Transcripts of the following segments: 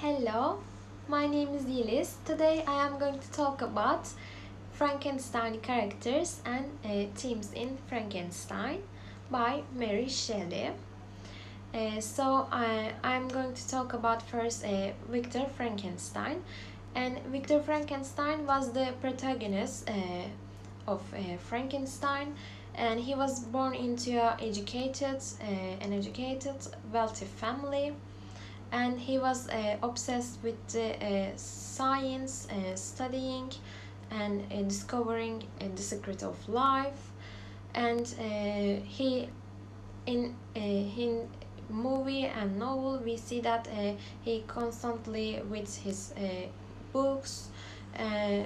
Hello, my name is YELİZ. Today I am going to talk about Frankenstein characters and themes in Frankenstein by Mary Shelley. I'm going to talk about first Victor Frankenstein. And Victor Frankenstein was the protagonist of Frankenstein, and he was born into an educated, wealthy family, and he was obsessed with science, studying and discovering the secret of life. And in movie and novel we see that he constantly with his books uh,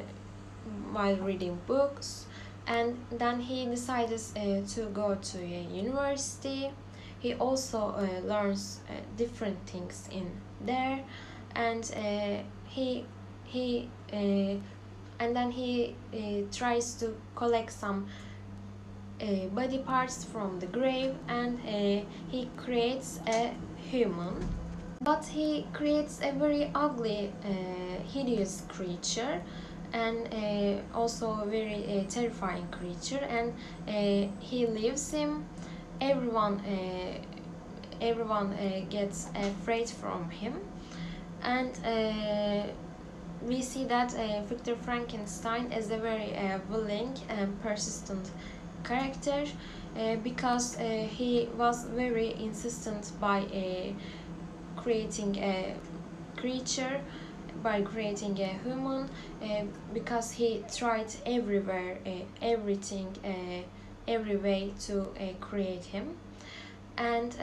while reading books, and then he decided to go to a university. He also learns different things in there, and he and then he tries to collect some body parts from the grave, and he creates a human. But he creates a very ugly, hideous creature, and also a very terrifying creature, and he leaves him. Everyone gets afraid from him, and we see that Victor Frankenstein is a very willing and persistent character, because he was very insistent by creating a creature, by creating a human, because he tried everything, every way to create him. And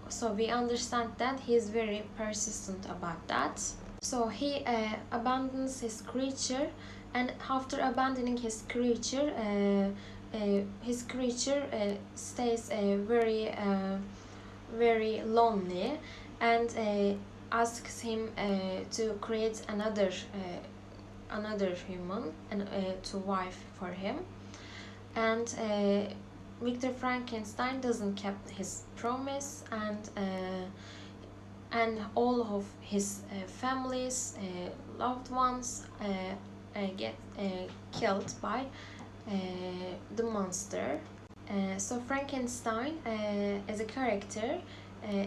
so we understand that he is very persistent about that. So he abandons his creature, and after abandoning his creature stays very lonely, and asks him to create another human and to wife for him. And Victor Frankenstein doesn't keep his promise, and all of his family's loved ones get killed by the monster. So Frankenstein as a character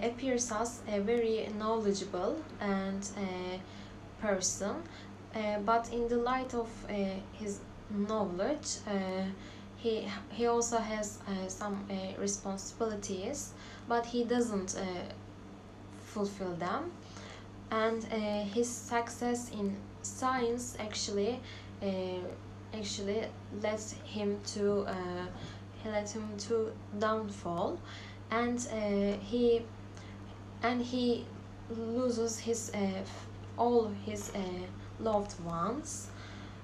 appears as a very knowledgeable and person, but in the light of his knowledge, he also has some responsibilities, but he doesn't fulfill them. And his success in science actually led him to downfall, and he loses all his loved ones,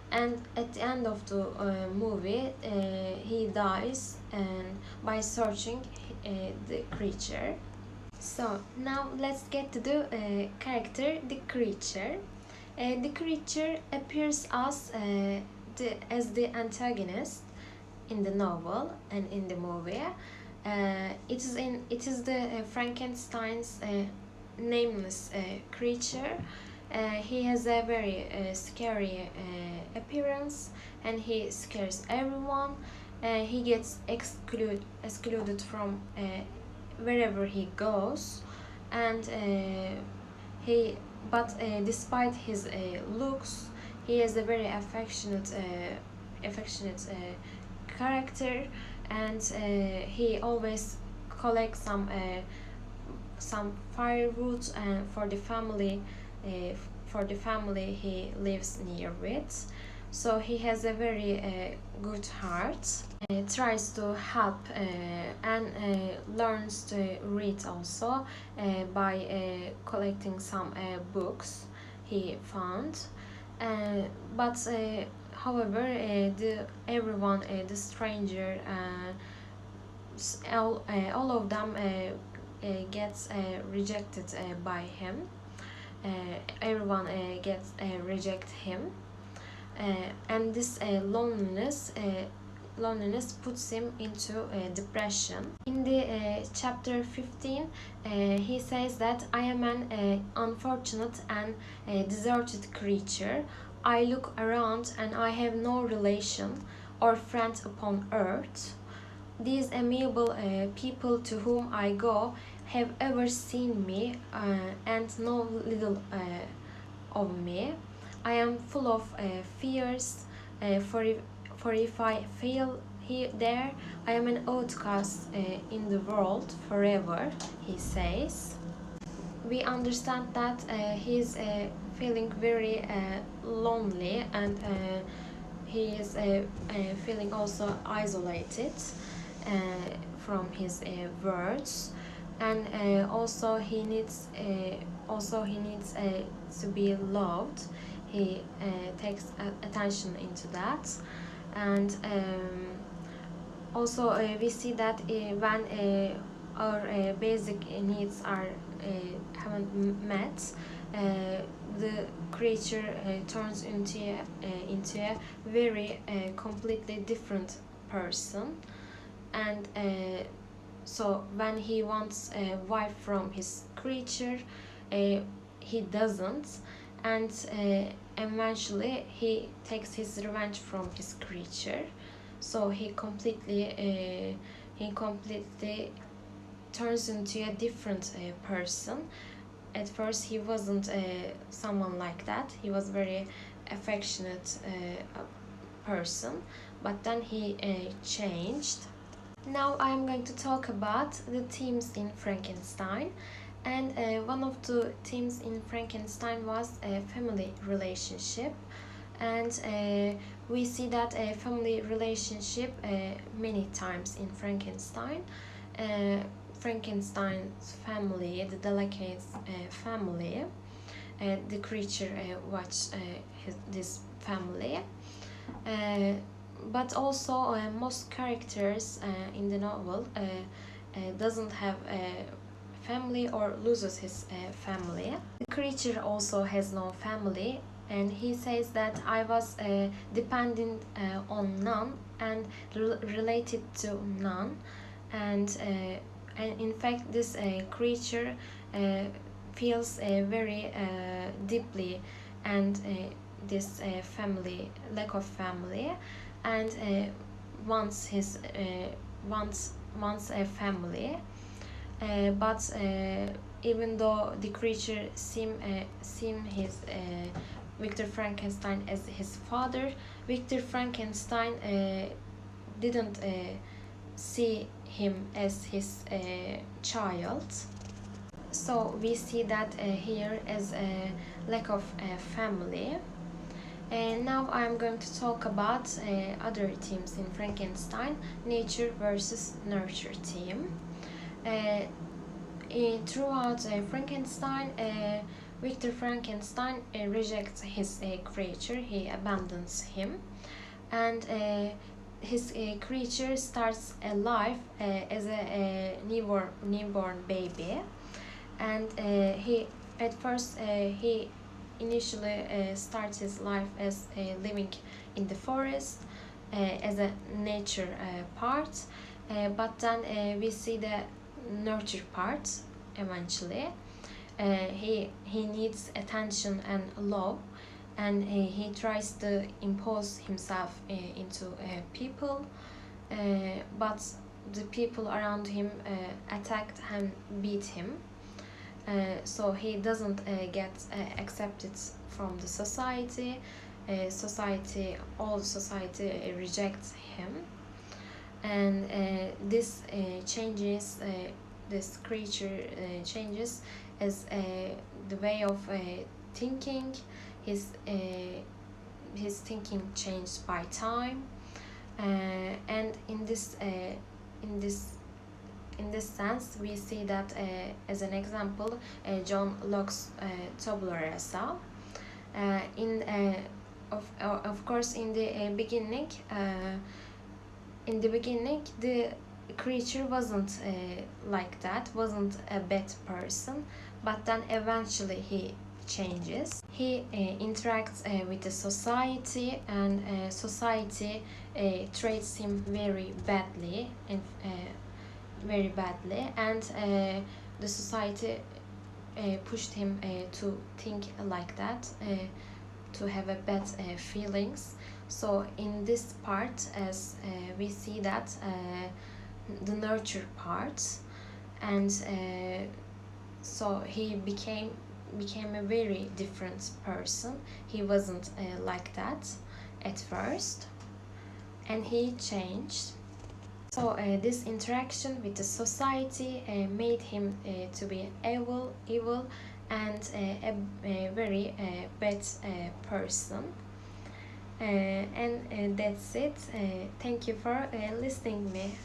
and at the end of the movie he dies, and by searching the creature. So now let's get to the character, the creature. The creature appears as the antagonist in the novel and in the movie. It is the Frankenstein's nameless creature. He has a very scary appearance, and he scares everyone. He gets excluded from wherever he goes, and despite his looks, he is a very affectionate character, and he always collects some firewood for the family he lives near with. So he has a very good heart, tries to help, and learns to read also by collecting some books he found. But however, the stranger, all of them gets rejected by him. Everyone gets reject him, and this loneliness loneliness puts him into depression. In the chapter 15, he says that I am an unfortunate and deserted creature. I look around and I have no relation or friend upon earth. These amiable people to whom I go have ever seen me and know little of me. I am full of fears, for if I fail there, I am an outcast in the world forever, he says. We understand that he is feeling very lonely, and he is feeling also isolated from his words, and also he needs to be loved. He takes attention into that, and also we see that when our basic needs are haven't met, the creature turns into a very completely different person, and so when he wants a wife from his creature, he doesn't, and eventually he takes his revenge from his creature. So he completely turns into a different person. At first he wasn't someone like that. He was very affectionate person, but then he changed. Now I am going to talk about the themes in Frankenstein, and one of the themes in Frankenstein was a family relationship, and we see that a family relationship many times in Frankenstein. Frankenstein's family, the Delacate's family, the creature watched this family, but also most characters in the novel doesn't have a family or loses his family. The creature also has no family, and he says that I was dependent on none and related to none, and in fact this creature feels very deeply, and this family lack of family, and wants a family, but even though the creature seem his Victor Frankenstein as his father, Victor Frankenstein didn't see him as his child. So we see that here as a lack of family. And now I'm going to talk about other themes in Frankenstein, nature versus nurture theme. Throughout Frankenstein, Victor Frankenstein rejects his creature, he abandons him, and his creature starts a life as a newborn baby, and he at first he initially starts his life as living in the forest as a nature part, but then we see the nurture part eventually. He needs attention and love, and he tries to impose himself into people, but the people around him attack and beat him, so he doesn't get accepted from the society. All society rejects him, and this changes. This creature changes as the way of thinking. His thinking changed by time, and in this sense, we see that as an example, John Locke's tabula rasa. Of course, in the beginning, the creature wasn't like that, wasn't a bad person, but then eventually he changes. He interacts with the society, and society treats him very badly, and the society pushed him to think like that, to have a bad feelings. So in this part, as we see that the nurture part, and so he became a very different person. He wasn't like that at first, and he changed. So this interaction with the society made him to be evil, and a very bad person. And that's it. Thank you for listening me.